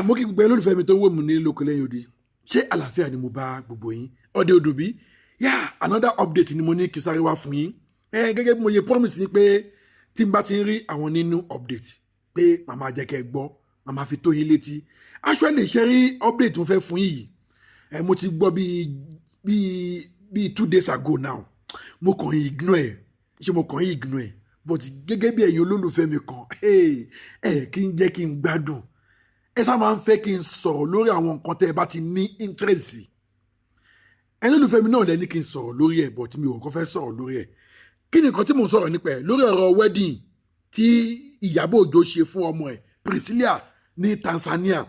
Mo kí gbogbo ẹ lólùfẹ́ mi tó ń wò mí ní lóko lẹ́yìn odi. Ṣé àlàáfíà ni mo bá gbogbo yín? Ọdẹ odò bí? Another update ni mo ní kí sáré wá fún yín. Gẹ́gẹ́ bí mo yẹ promise yín pé tí n bá ti ń rí àwọn nínú update pé màmá jẹ́ kẹ́ ẹ gbọ́, màmá fi tó yín létí. Actually ṣe rí update mo fẹ́ fún yín yìí. Mo ti gbọ́ bíi 2 days ago now. Mo kàn yín ignore ẹ̀. Ṣé mo kàn yín ignore ẹ̀? But gẹ́gẹ́ bí ẹ̀yin olólùfẹ́ mi kan, kí n jẹ́ kí n gbádùn. Ẹ sá máa ń fẹ́ kí n sọ̀rọ̀ lórí àwọn nǹkan tẹ́ ẹ bá ti ní interest. Ẹni olùfẹ́ mi náà lẹ́ni kí n sọ̀rọ̀ lórí ẹ̀ but mi ò kọ́ fẹ́ sọ̀rọ̀ lórí ẹ̀. Kí ni nǹkan tí mo ń sọ̀rọ̀ nípa ẹ̀? Lórí ọ̀rọ̀ wedding tí Ìyábọ̀ Òjó ṣe fún ọmọ ẹ̀ Priscilla ní Tanzania.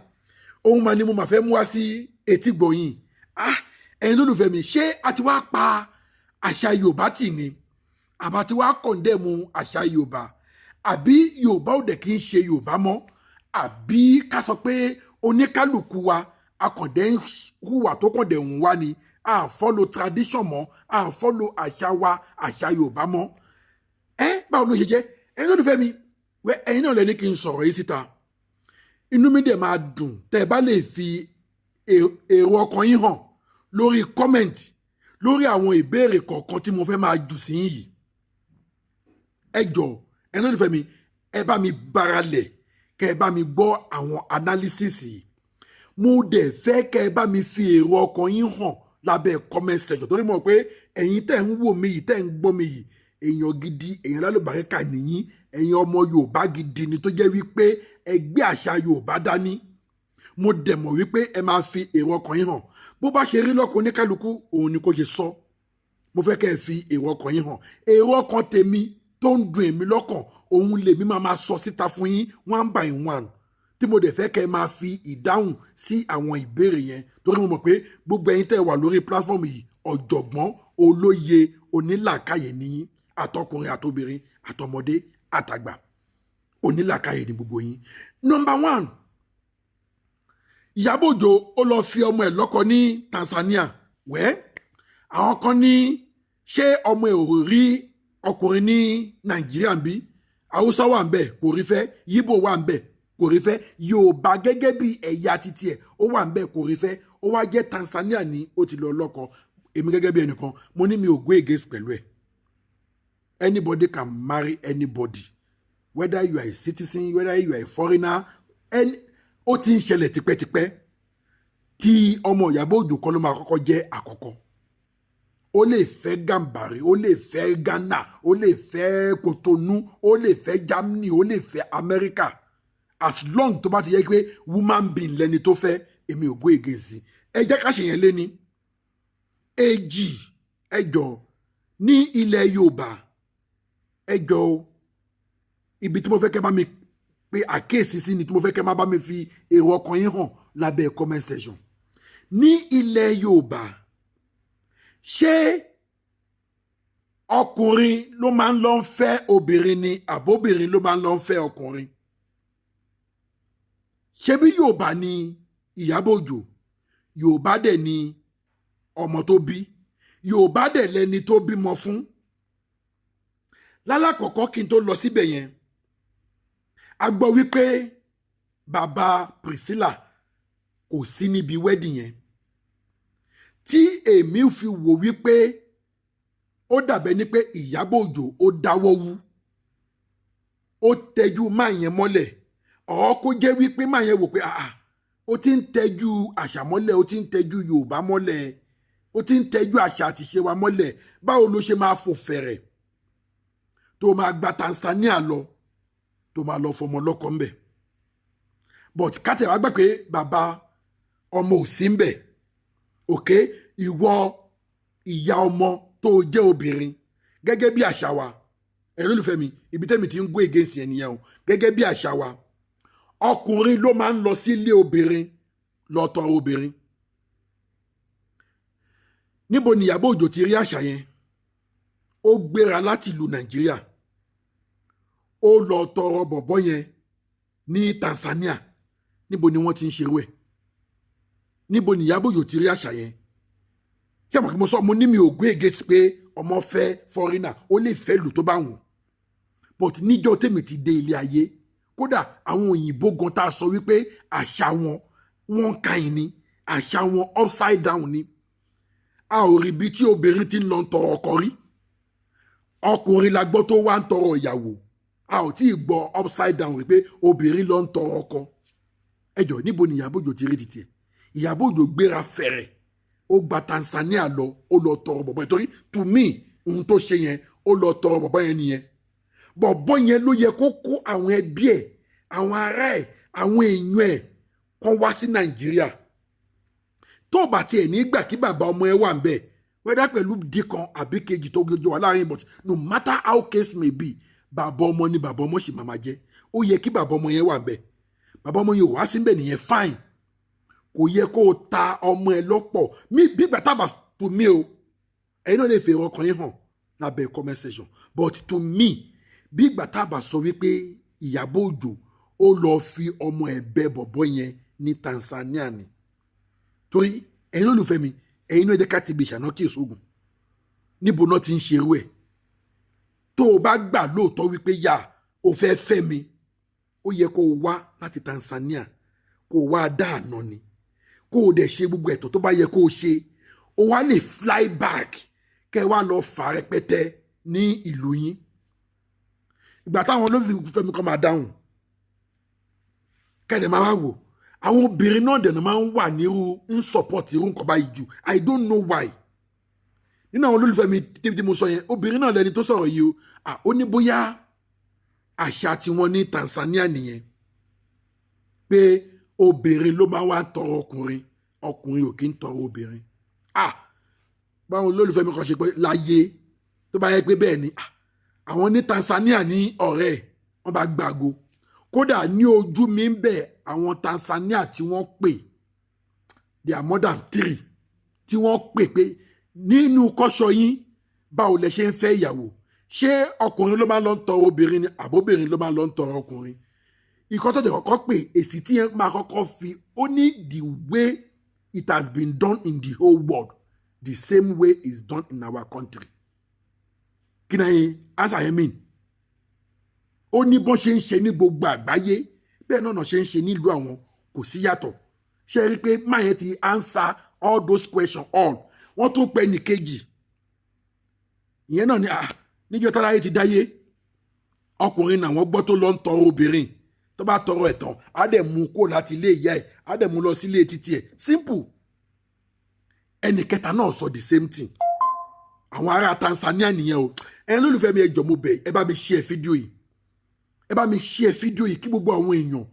Ohun máa ní mo máa fẹ́ mú wá sí etí gbọ̀yìn. Ẹni olùfẹ́ mi, ṣé a ti wá pa àṣà Yorùbá tì ni? Àbá ti wá kọ̀ndẹ̀mù àṣà Yorùbá? Àbí Yorùbá ò dẹ̀ kí ń ṣe Yorùbá mọ́? Àbí ká sọ pé oníkálùkù wa akọ̀dẹ̀ ń hùwà tó kọ̀dẹ̀ ń wá ni, a follow tradition mọ́, a follow àṣà wa, àṣà Yorùbá mọ́. Báwo ló ṣe jẹ́? Ẹ̀yin olùfẹ́ mi, ẹ̀yin náà lẹ́ni kí n sọ̀rọ̀ yìí síta. Inú mi dẹ̀ máa dùn tẹ́ ẹ bá lè fi èrò ọkàn yín hàn lórí comment lórí àwọn ìbéèrè kọ̀ọ̀kan tí mo fẹ́ máa jù sí yìí. Ẹ jọ̀ọ́, ẹ̀yin olùfẹ́ mi, ẹ bá mi báralẹ̀ kẹ́ ẹ bá mi gbọ́ àwọn analysis yìí. Mo dẹ̀ fẹ́ kẹ́ ẹ bá mi fi èrò ọkàn yín hàn lábẹ́ comment section torí mo mọ̀ pé ẹ̀yin tẹ́ ń wò mí yìí, tẹ́ ń gbọ́ mi yìí, èèyàn gidi, èèyàn lálùbáríkà nìyí, ẹ̀yin ọmọ Yorùbá gidi ni tó jẹ́ wípé ẹgbẹ́ àṣà Yorùbá dání. Mo dẹ̀ mọ̀ wípé ẹ máa fi èrò ọkàn yín hàn. Bó bá ṣe rí lọ́kàn oníkálukú, òun ni kò ṣe sọ. Mo fẹ́ kẹ́ ẹ fi èrò ọkàn yín hàn. Èrò ọkàn tèmi tó ń dùn èmi lọ́kàn, òun lèmi máa sọ síta fún yín one by one, tí mo dẹ̀ fẹ́ kẹ́ ẹ máa fi ìdáhùn sí àwọn ìbéèrè yẹn torí mo mọ̀ pé gbogbo ẹ̀yin tẹ́ wà lórí platform yìí ọ̀jọ̀gbọ́n olóye onílàkàyè nìyí, àtọkùnrin àtobìnrin àtọmọdé àtàgbà, onílàkàyè ní gbogbo yín. Number 1, Ìyábọ̀ Òjó ó lọ fi ọmọ ẹ̀ lọ́kọ ní Tanzania. Àwọn kan ní ṣé ọmọ ẹ̀ ò rí ọkùnrin ní Nàìjíríà ń bí? Haúsá wà ń bẹ̀ kò rí fẹ́, Yíbò wà ń bẹ̀ kò rí fẹ́, Yorùbá gẹ́gẹ́ bí ẹ̀yà títí ẹ̀ ó wà ń bẹ̀ kò rí fẹ́, ó wá jẹ́ Tanzania ní ó ti lọ lọ́kọ. Èmi gẹ́gẹ́ bí ẹnìkan mo ní mi ò go against pẹ̀lú ẹ̀. Anybody can marry anybody, whether you are a citizen, whether you are a foreigner. Ó ti ń ṣẹlẹ̀ tipẹ́tipẹ́ tí ọmọ Ìyábọ̀ Òjó kọ́ ló máa kọ́kọ́ jẹ́ àkọ́kọ́. Ó lè fẹ́ Gàmbàrí, ó lè fẹ́ Ghana, ó lè fẹ́ Kòtónú, ó lè fẹ́ Germany, ó lè fẹ́ America. As long tó bá ti yẹ pé woman being lẹni tó fẹ́, èmi ò go against. Ẹ jẹ́ ká ṣe yẹn lé ní. Èjì, ẹ jọ̀ọ́, ní ilẹ̀ Yorùbá, ẹ jọ̀ọ́, ibi tí mo fẹ́ kẹ́ bá mi pé àkíyèsí sí ni tí mo fẹ́ kẹ́ máa bá mi fi èrò ọkàn yín hàn lábẹ́ comment section. Ní ilẹ̀ Yorùbá, ṣé ọkùnrin ló máa ń lọ fẹ́ obìnrin ni àbóbìnrin ló máa ń lọ fẹ́ ọkùnrin? Ṣebí Yorùbá ni Ìyábọ̀ Òjó, Yorùbá dẹ̀ ni ọmọ tó bí, Yorùbá dẹ̀ lẹni tó bímọ fún. Lálákọ̀ọ́kọ́ kí n tó lọ síbẹ̀ yẹn, a gbọ́ wípé bàbá Priscilla kò sí níbi wedding yẹn, tí èmi fi wò wípé ó dàbẹ́ ní pé Ìyábọ̀ Òjó ó dáwọ́ wú, ó tẹjú máa yẹn mọ́lẹ̀, kó jẹ́ wípé máa yẹn wò pé ó ti ń tẹjú àṣà mọ́lẹ̀, ó ti ń tẹjú Yorùbá mọ́lẹ̀, ó ti ń tẹjú àṣà àti ìṣe wa mọ́lẹ̀, báwo ló ṣe máa fò fẹ̀rẹ̀ tó máa gba Tanzania lọ tó máa lọ fọmọ lọ́kọ ńbẹ̀? But kátẹ̀ wá gbà pé bàbá ọmọ ò sí ńbẹ̀, òkè, ìwọ ìyá ọmọ tó jẹ́ obìnrin, gẹ́gẹ́ bí àṣà wa, ẹ̀rọ olùfẹ́ mi, ibi tẹ́mi ti ń go against yẹn nìyẹn o, gẹ́gẹ́ bí àṣà wa, ọkùnrin ló máa ń lọ sí ilé obìnrin lọ tọrọ obìnrin. Níbo ni Ìyábọ̀ Òjó ti rí àṣà yẹn? Ó gbéra láti ìlú Nàìjíríà, ó lọ tọrọ bọ̀bọ́ yẹn ní Tanzania. Níbo ni wọ́n ti ń ṣerú ẹ̀? Níbo ni Ìyábọ̀ Òjó ti rí àṣà yẹn? Kí àmọ́ kí mo sọ, mo ní mi ò gbé against pé ọmọ fẹ́ foreigner, ó lè fẹ́ lù tó bá wù. But níjọ́ tèmi ti dé ilé ayé, kódà àwọn òyìnbó gan tá a sọ wípé àṣà wọn wọ́n kàìn ni àṣà wọn upside down ni a ò rí bí tí obìnrin ti ń lọ tọrọ ọkọ rí ọkùnrin la gbọ́ tó wá ń tọrọ ìyàwó a ò tí ì gbọ́ upside down rí pé obìnrin lọ ń tọrọ ọkọ ẹjọ níbo ni Ìyábọ̀ Òjó ti rí títí ẹ Ìyábọ̀ Òjó gbéra fẹ̀rẹ̀ ó gba Tanzania lọ ó lọ tọrọ bọ̀bọ̀ yẹn torí to me ohun tó ṣe yẹn ó lọ tọrọ bọ̀bọ̀ yẹn nìyẹn bọ̀bọ̀ yẹn ló yẹ kó kó àwọn ẹbí ẹ̀ àwọn ará ẹ̀ àwọn èèyàn ẹ̀ kàn wá sí Nàìjíríà tó bá tiẹ̀ nígbà kí bàbá ọmọ ẹ wà ń bẹ̀ wẹ́dá pẹ̀lú dìkan àbí kejì tó gbẹjọ wà láàrin but no matter how case may be bàbá ọmọ ni bàbá ọmọ sì máa jẹ́ ó yẹ kí bàbá ọmọ yẹn wà ń bẹ̀ bàbá ọmọ yẹn ò wá síbẹ̀ nìyẹn fine kò yẹ kó o ta ọmọ ẹ lọ́pọ̀ bí ìgbà tábà to me o ẹ̀yin náà lè fèrè ọkàn yín hàn lábẹ́ comment section but to me bí ìgbà tábà sọ wípé Ìyábọ̀ Òjó ó lọ fi ọmọ ẹ̀ bẹ bọ̀bọ̀ yẹn ní Tanzania ni torí ẹ̀yin olùfẹ́ mi ẹ̀yin náà ẹ̀jẹ̀ ká ti gbèsè àná kí èso ogun níbo náà ti ń ṣerú ẹ̀ tó o bá gbà lóòótọ́ wípé yà ó fẹ́ fẹ́ mi ó yẹ kó o wá láti Tanzania kó o wá dá àná ni kó o dẹ̀ ṣe gbogbo ẹ̀tọ́ tó bá yẹ kó o ṣe o wá lè fly back kẹ́ ẹ wá lọ fà rẹpẹtẹ ní ìlú yín ìgbà táwọn olólùfẹ́ mi kan máa dáhùn kẹ́ẹ̀dẹ̀ máa wá wò àwọn obìnrin náà dẹ̀ máa ń wà nírú ń support irú nǹkan báyìí jù I don't know why nínú àwọn olólùfẹ́ mi tí mo sọ yẹn obìnrin náà lẹni tó sọ̀rọ̀ yìí o ó ní bóyá àṣà tiwọn ní Tanzania nìyẹn pé obìnrin ló máa wá tọrọ ọkùnrin ọkùnrin ò kí ń tọrọ obìnrin báwọn olólùfẹ́ mi kan ṣe pé láyé tó bá yẹ pé bẹ́ẹ̀ ni àwọn ní Tanzania ní ọ̀rẹ́ wọn bá gbàgbó kódà ní ojú mi ń bẹ àwọn Tanzania tí wọ́n pè they are more than 3 tí wọ́n pè pé nínú kọ́ṣọ́ yín báwo lẹ ṣe ń fẹ́ ìyàwó ṣé ọkùnrin ló máa lọ ń tọrọ obìnrin ni àbóbìnrin ló máa lọ ń tọrọ ọkùnrin ìkọ́ tó dẹ̀ kọ́kọ́ pè èsì tí yẹn máa kọ́kọ́ fi ó ní the way it has been done in the whole world the same way it's done in our country kí náà yín answer yẹn mean ó ní bọ́n ṣe ń ṣe ní gbogbo àgbáyé bẹ́ẹ̀ náà ṣe ń ṣe nílùú àwọn kò sí yàtọ̀ ṣe rí i pé máa yẹn ti answer all those questions all wọ́n tún pẹ́ ní kejì ìyẹn náà ni níjọ́ táláyé ti dáyé ọkùnrin náà wọ́n gbọ́ tó lọ ń tọrọ obìnrin tó bá tọrọ ẹ̀ tán á dẹ̀ mú kó láti ilé ìyá ẹ̀ á dẹ̀ mú lọ sí ilé títí ẹ̀ simple ẹnì kẹta náà sọ the same thing àwọn ará Tanzania nìyẹn o ẹni lólùfẹ́ mi ẹ jọ̀ọ́ mo bẹ̀ ẹ bá mi share fídíò yìí ẹ bá mi share fídíò yìí kí gbogbo àwọn èèyàn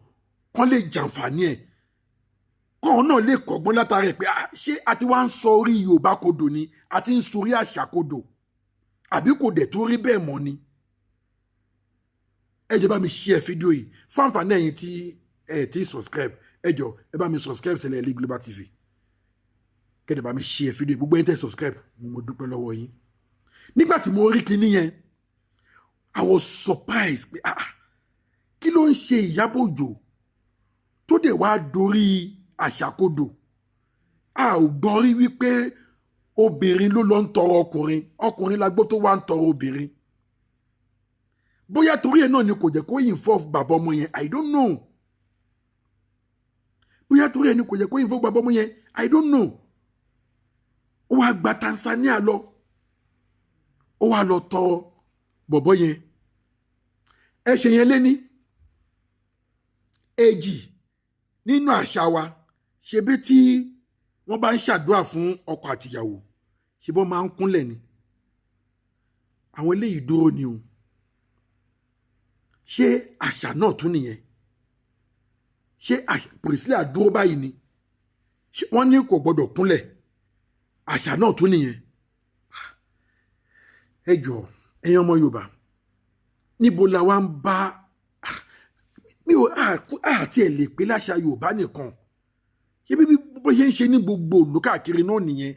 kan lè jàǹfààní ẹ̀ kọ́ọ̀ náà lè kọ́gbọ́n látara ẹ̀ pé ṣé a ti wá ń sọ orí Yorùbá kodò ni a ti ń sorí àṣà kodò àbí kò dẹ̀ tó rí bẹ́ẹ̀ mọ́ ni ẹ jọ̀ọ́ bá mi share fídíò yìí fún àǹfààní ẹ̀yin tí ẹ ti subscribe ẹ jọ̀ọ́ ẹ bá mi subscribe sílẹ̀ Ilé Global TV kẹ́dẹ̀ bá mi share fídíò yìí gbogbo ẹ̀yin tẹ́ subscribe mo dúpẹ́ lọ́wọ́ yín nígbà tí mo rí kinní yẹn I was surprised pé kí ló ń ṣe Ìyábọ̀ Òjó tó dẹ̀ wá dorí àṣàkodò a ò gbọ́ rí wípé obìnrin ló lọ ń tọrọ ọkùnrin la gbọ́ tó wá ń tọrọ obìnrin bóyá torí ẹ̀ náà ni kò jẹ́ kó involve bàbá ọmọ yẹn I don't know bóyá torí ẹ̀ ni kò jẹ́ kó involve bàbá ọmọ yẹn I don't know ó wá gba Tanzania lọ ó wá lọ tọrọ bọ̀bọ̀ yẹn ẹ̀ṣẹ̀ yẹn lé ní èjì nínú àṣà wa ṣebí tí wọ́n bá ń ṣàdúrà fún ọkọ àtìyàwó ṣe bọ́ máa ń kúnlẹ̀ ni àwọn eléyìí dúró ni o ṣé àṣà náà tún nìyẹn ṣé Priscilla dúró báyìí ni wọ́n ní kò gbọ́dọ̀ kúnlẹ̀ àṣà náà tún nìyẹn ẹ jọ̀ọ́ ẹ̀yin ọmọ Yorùbá níbo la wá ń bá mi ò àti ẹ̀ lè pé láṣà Yorùbá nìkan ṣé bí bó ṣe ń ṣe ní gbogbo ìlú káàkiri náà nìyẹn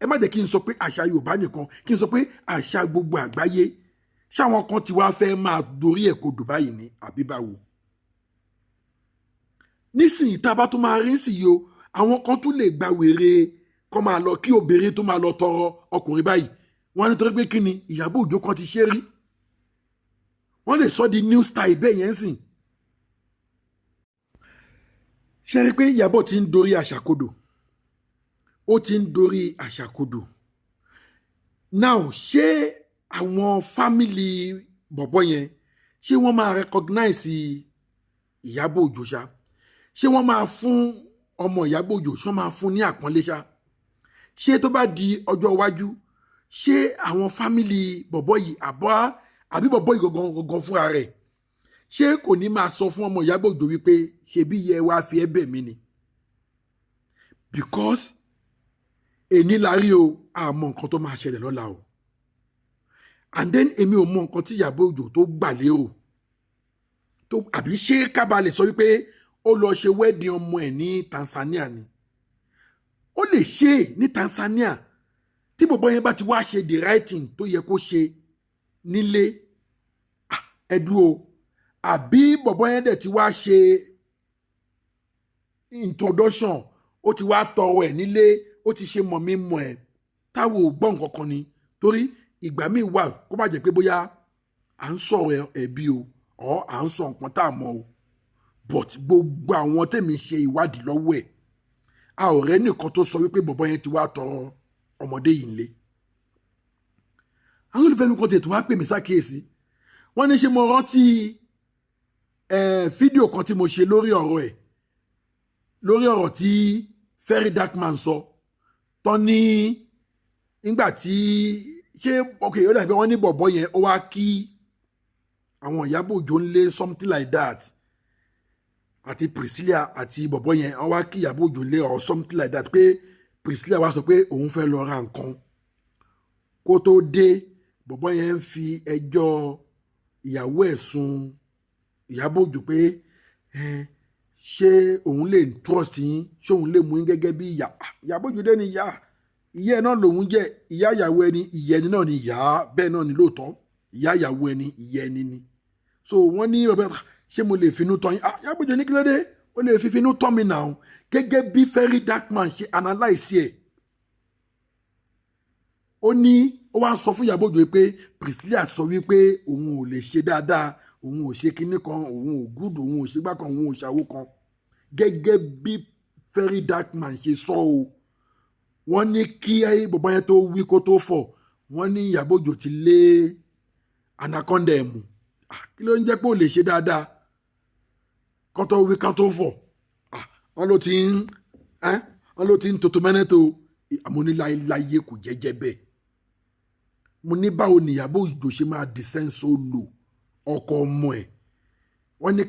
ẹ má jẹ́ kí n sọ pé àṣà Yorùbá nìkan kí n sọ pé àṣà gbogbo àgbáyé ṣáwọn kan ti wá fẹ́ máa dorí ẹ̀ kodò báyìí ní àbí báwo nísìnyí tá a bá tún máa rí sí yìí o àwọn kan tún lè gba wèrè kọ́ máa lọ kí obìnrin tó máa lọ tọrọ ọkùnrin báyìí wọ́n ní torí pé kí ni Ìyábọ̀ Òjó kan ti ṣe rí wọ́n lè sọ di new style bẹ́ẹ̀ yẹn sìn ṣe rí pé Ìyábọ̀ ti ń dorí àṣàkodò ó ti ń dorí àṣàkodò now ṣé àwọn fámìlì bọ̀bọ̀ yẹn ṣé wọ́n máa recognize Ìyábọ̀ Òjó ṣá ṣé wọ́n máa fún ọmọ Ìyábọ̀ Òjó ṣé wọ́n máa fún ní àpọ́nlé ṣá ṣé tó bá di ọjọ́ iwájú ṣé àwọn fámìlì bọ̀bọ̀ yìí àbí bọ̀bọ̀ yìí gangan fúnra rẹ̀ ṣé kò ní máa sọ fún ọmọ Ìyábọ̀ Òjó wípé ṣebí yẹ wá fi ẹ́ bẹ̀ mí ni because èní la rí o àmọ́ nǹkan tó máa ṣẹlẹ̀ lọ́la o and then èmi ò mọ nǹkan tí Ìyábọ̀ Òjó tó gbà lérò tó àbí ṣé kábà lè sọ wípé ó lọ ṣe wedding ọmọ ẹ̀ ní Tanzania ni ó lè ṣe ní Tanzania tí bọ̀bọ̀ yẹn bá ti wá ṣe the right thing tó yẹ kó ṣe nílé ẹ̀dùn o àbí bọ̀bọ̀ yẹn dẹ̀ ti wá ṣe introduction ó ti wá tọrọ ẹ̀ nílé ó ti ṣe mọ̀ ẹ̀ táwọn ò gbọ́ nǹkan kan ni torí ìgbà míì wà kó má jẹ́ pé bóyá à ń sọ̀rọ̀ ẹ̀bi o ọ̀ à ń sọ nǹkan tá a mọ̀ o but gbogbo àwọn tèmi ṣe ìwádìí lọ́wọ́ ẹ̀ a ò rẹ́ nìkan tó sọ wípé bọ̀bọ̀ yẹn ti wá tọrọ ọmọdé yìí nílé àwọn olùfẹ́ mi kan tètè wá pè mí sákèésí wọ́n ní ṣe mo rántí fídíò kan tí mo ṣe lórí ọ̀rọ̀ tí Very Dark Man sọ tán ní nígbà tí ṣé ok ó dàbí wọ́n ní bọ̀bọ̀ yẹn ó wá kí àwọn Ìyábọ̀ Òjó ń lé something like that àti Priscilla àti bọ̀bọ̀ yẹn ó wá kí Ìyábọ̀ Òjó lé or something like that pé Priscilla wá sọ pé òun fẹ́ lọ ra nǹkan kó tó dé bọ̀bọ̀ yẹn ń fi ẹjọ́ ìyàwó ẹ̀ sùn Ìyábọ̀ Òjó pé ṣé òun lè trust yín ṣé òun lè mú yín gẹ́gẹ́ bí ìyá Ìyábọ̀ Òjó dé ni ìyá ẹ̀ náà lòun jẹ́ ìyá ìyàwó ẹni ìyá ẹni náà ni ìyá bẹ́ẹ̀ náà ni lóòótọ́ ìyá ìyàwó ẹni ìyá ẹni ni so wọ́n ní ọ̀bẹ ṣé mo lè finú tọ́ yín Ìyábọ̀ Òjó ní kí ló dé ó lè fi finú tọ́ mi náà gẹ́gẹ́ bí Very Dark Man ṣe analyse ẹ̀ ó ní ó wá ń sọ fún Ìyábọ̀ Òjó pé Priscilla sọ wípé òun ò lè ṣe dáadáa òun ò ṣe kinní kan òun ò gúdù òun ò ṣègbà kan òun ò ṣàwó kan gẹ́gẹ́ bí Very Dark Man ṣe sọ o wọ́n ní kí bọ̀bọ̀ yẹn tó wí kó tó fọ̀ wọ́n ní Ìyábọ̀ Òjó ti lé anaconda ẹ̀ mú kí ló ń jẹ́ pé ó lè ṣe dáadáa kán tó wí kán tó fọ̀ wọ́n ló ti ń toto mẹ́nẹ́tò àmúniláyé kò jẹ́jẹ́ bẹ́ẹ̀ mo ní báwo ni Ìyábọ̀ Òjó ṣe máa dìsẹ́ǹsì ó lò ọkọ ọmọ ẹ̀ wọ́n ní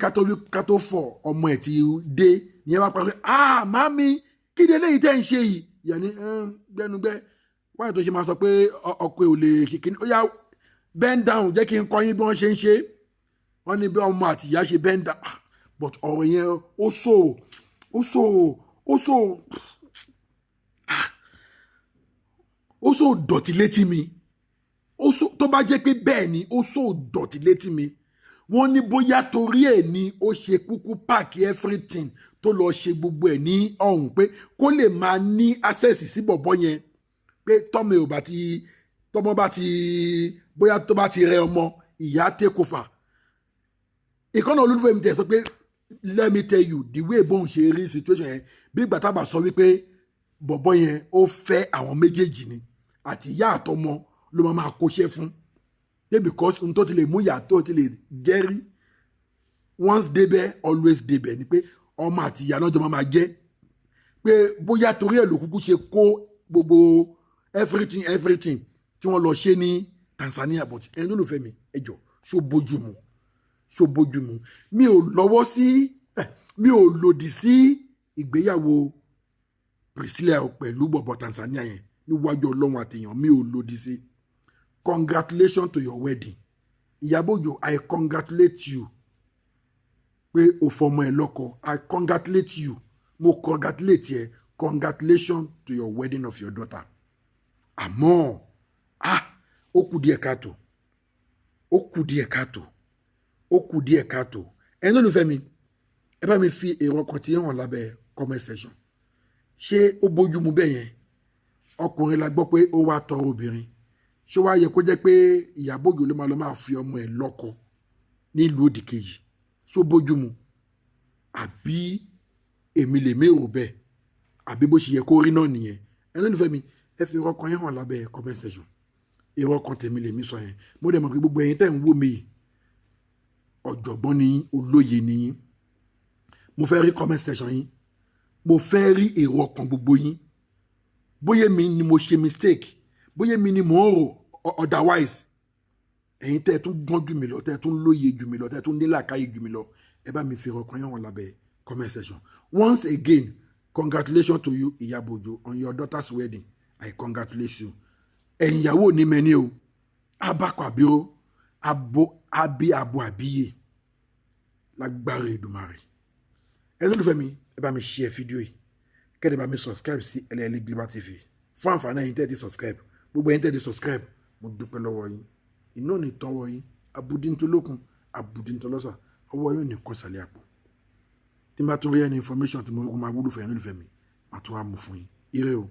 ká tó fọ̀ ọmọ ẹ̀ ti dé ìyẹn wá pàṣẹ màmí kí ni eléyìí tẹ́ ń ṣe yìí ìyá ní gbẹnugbẹ́ wáyé tó ṣe máa sọ pé ọkọ ẹ̀ ò lè ṣe kíní ó yá bend down jẹ́ kí n kọ́ yín bí wọ́n ṣe ń ṣe wọ́n ní bí ọmọ àti ìyá ṣe bend down but ọ̀rọ̀ yẹn ó so dọ̀tí létí mi tó bá jẹ́ pé bẹ́ẹ̀ ni ó so dọ̀tí létí mi wọ́n ní bóyá torí ẹ̀ ni ó ṣe kúkú páàkì everything tó lọ ṣe gbogbo ẹ̀ ní ọ̀hún pé kó lè máa ní access sí bọ̀bọ̀ yẹn pé tọ́mọ bá ti bóyá tó bá ti rẹ ọmọ ìyá take over ìkànnì olólùfẹ́ mi tẹ̀ sọ pé let me tell you the way bóun ṣe rí situation yẹn bí ìgbà tábà sọ wípé bọ̀bọ̀ yẹn ó fẹ́ àwọn méjèèjì ni àti ìyá àtọmọ ló máa kóṣẹ́ fún pé because n tó ti lè mú ìyá tó ti lè jẹ́rí once débẹ̀ always débẹ̀ ni pé ọmọ àti ìyá náà jọ máa jẹ́ pé bóyá torí ẹ̀ ló kúkú ṣe kó gbogbo everything tí wọ́n lọ ṣe ní Tanzania but ẹni tó lò fẹ́ mi ẹjọ́ ṣó bójú mu mi ò lọ́wọ́ sí mi ò lòdì sí ìgbéyàwó Priscilla pẹ̀lú bọ̀bọ̀ Tanzania yẹn níwájú Ọlọ́run àtèèyàn mi ò lòdì sí congratulations to your wedding Ìyábọ̀ Òjó I congratulate you pé o fọmọ ẹ lọ́kọ I congratulate you mo congratulate ẹ congratulations to your wedding of your daughter àmọ́ ó kù díẹ̀ káàtó ẹni olùfẹ́ mi ẹ bá mi fi èrò ọkàn tí hàn lábẹ́ comment section ṣé ó bójú mu bẹ́ẹ̀ yẹn ọkùnrin la gbọ́ pé ó wá tọrọ obìnrin ṣé wàá yẹ kó jẹ́ pé Ìyábọ̀ Òjó ló máa fi ọmọ ẹ̀ lọ́kọ nílùú òdì kejì ṣó bójú mu àbí èmi lè mérò bẹ́ẹ̀ àbí bó ṣe yẹ kó rí náà nìyẹn ẹni olùfẹ́ mi ẹ fi irọ́ kan yẹn hàn lábẹ́ comment section irọ́ kan tèmi lè mi sọ yẹn mo dẹ̀ mọ̀ pé gbogbo ẹ̀yin tẹ́ ń wò mí ọ̀jọ̀gbọ́n ni yín olóye ni yín mo fẹ́ rí comment section yín mo fẹ́ rí èrò ọkàn gbogbo yín bóyá mi ni mo ṣe mistake bóyá mi ni mo ń rò otherwise ẹ̀yin tẹ́ ẹ tún gbọ́n jù mí lọ tẹ́ ẹ tún lóye jù mí lọ tẹ́ ẹ tún nílàkàyè jù mí lọ ẹ bá mi fi èrò ọkàn yẹn hàn lábẹ́ comment section once again congratulations to you Iyabo Ojo on your daughter's wedding I congratulate you ẹ̀yin ìyàwó ní mẹ́ni o abakọ̀ àbíró abo àbíyè lágbára Èdùmàrè ẹ lólùfẹ́ mi ẹ bá mi share fídíò yìí kẹ́ẹ̀dẹ̀ bá mi subscribe sí Ẹlẹ́ẹ̀lẹ́ Global TV fún àǹfààní ẹ̀yin tẹ́ ti subscribe gbogbo ẹ̀yin tẹ́ ti subscribe mo dúpẹ́ lọ́wọ́ yín iná ní tọ́wọ́ yín abudintolókun abudintolọ́sà ọwọ́ yóò ní kọ́sàlẹ̀ àpò tí n bá tún rí ẹni information tí mo máa wúlò fẹ́ yín lólùfẹ́ mi màá tún wá mú fún yín ire o.